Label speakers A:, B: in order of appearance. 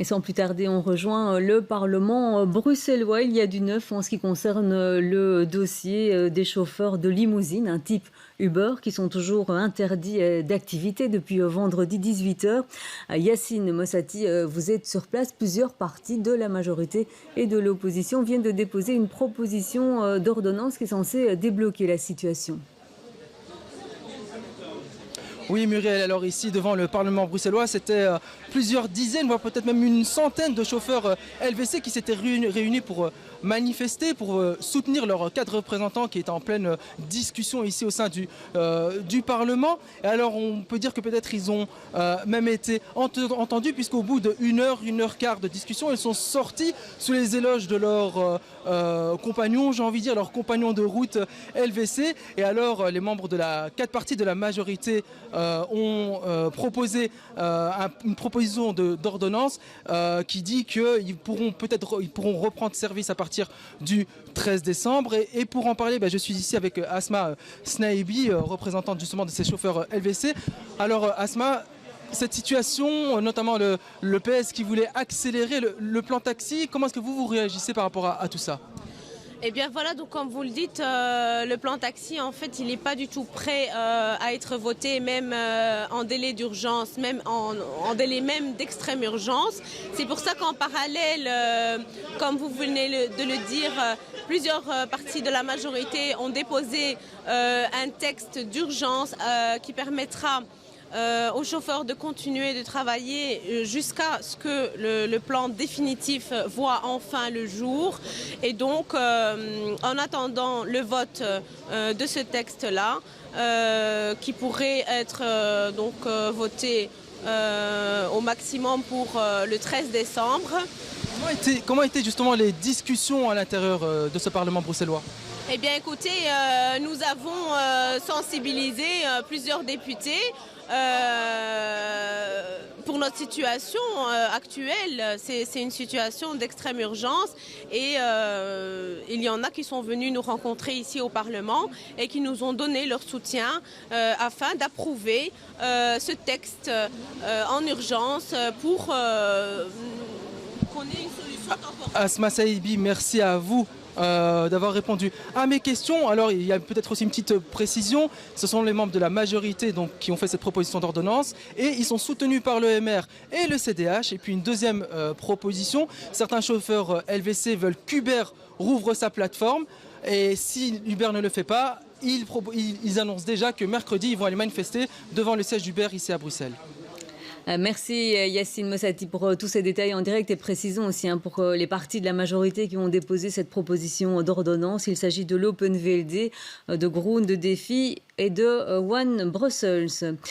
A: Et sans plus tarder, on rejoint le Parlement bruxellois. Il y a du neuf en ce qui concerne le dossier des chauffeurs de limousine, un type Uber, qui sont toujours interdits d'activité depuis vendredi 18h. Yacine Mossati, vous êtes sur place. Plusieurs partis de la majorité et de l'opposition viennent de déposer une proposition d'ordonnance qui est censée débloquer la situation.
B: Oui, Muriel, alors ici devant le Parlement bruxellois, c'était plusieurs dizaines, voire peut-être même une centaine de chauffeurs LVC qui s'étaient réunis pour manifester, pour soutenir leur cadre représentant qui est en pleine discussion ici au sein du Parlement. Et alors on peut dire que peut-être ils ont même été entendus puisqu'au bout de 1 heure quart de discussion, ils sont sortis sous les éloges de leurs compagnons, j'ai envie de dire, leurs compagnons de route LVC. Et alors les membres de la 4 parties de la majorité ont proposé une proposition d'ordonnance qui dit qu'ils pourront reprendre service à partir du 13 décembre. Et pour en parler, je suis ici avec Asma Snaibi, représentante justement de ces chauffeurs LVC. Alors Asma, cette situation, notamment le PS qui voulait accélérer le plan taxi, comment est-ce que vous réagissez par rapport à tout ça ?
C: Eh bien voilà, donc comme vous le dites, le plan taxi, en fait, il n'est pas du tout prêt à être voté, même en délai d'urgence, même en délai même d'extrême urgence. C'est pour ça qu'en parallèle, comme vous venez de le dire, plusieurs partis de la majorité ont déposé un texte d'urgence qui permettra aux chauffeurs de continuer de travailler jusqu'à ce que le plan définitif voit enfin le jour. Et donc, en attendant le vote de ce texte-là, qui pourrait être voté au maximum pour le 13 décembre.
B: Comment étaient justement les discussions à l'intérieur de ce Parlement bruxellois ?
C: Eh bien écoutez, nous avons sensibilisé plusieurs députés pour notre situation actuelle. C'est une situation d'extrême urgence et il y en a qui sont venus nous rencontrer ici au Parlement et qui nous ont donné leur soutien afin d'approuver ce texte en urgence pour qu'on ait une solution temporaire.
B: Asma Snaibi, merci à vous d'avoir répondu à mes questions. Alors il y a peut-être aussi une petite précision, ce sont les membres de la majorité qui ont fait cette proposition d'ordonnance et ils sont soutenus par l'EMR et le CDH. Et puis une deuxième proposition, certains chauffeurs LVC veulent qu'Uber rouvre sa plateforme et si Uber ne le fait pas, ils annoncent déjà que mercredi ils vont aller manifester devant le siège d'Uber ici à Bruxelles.
A: Merci Yacine Mossati pour tous ces détails en direct et précisons aussi pour les partis de la majorité qui ont déposé cette proposition d'ordonnance. Il s'agit de l'Open VLD, de Groen, de Défi et de One Brussels.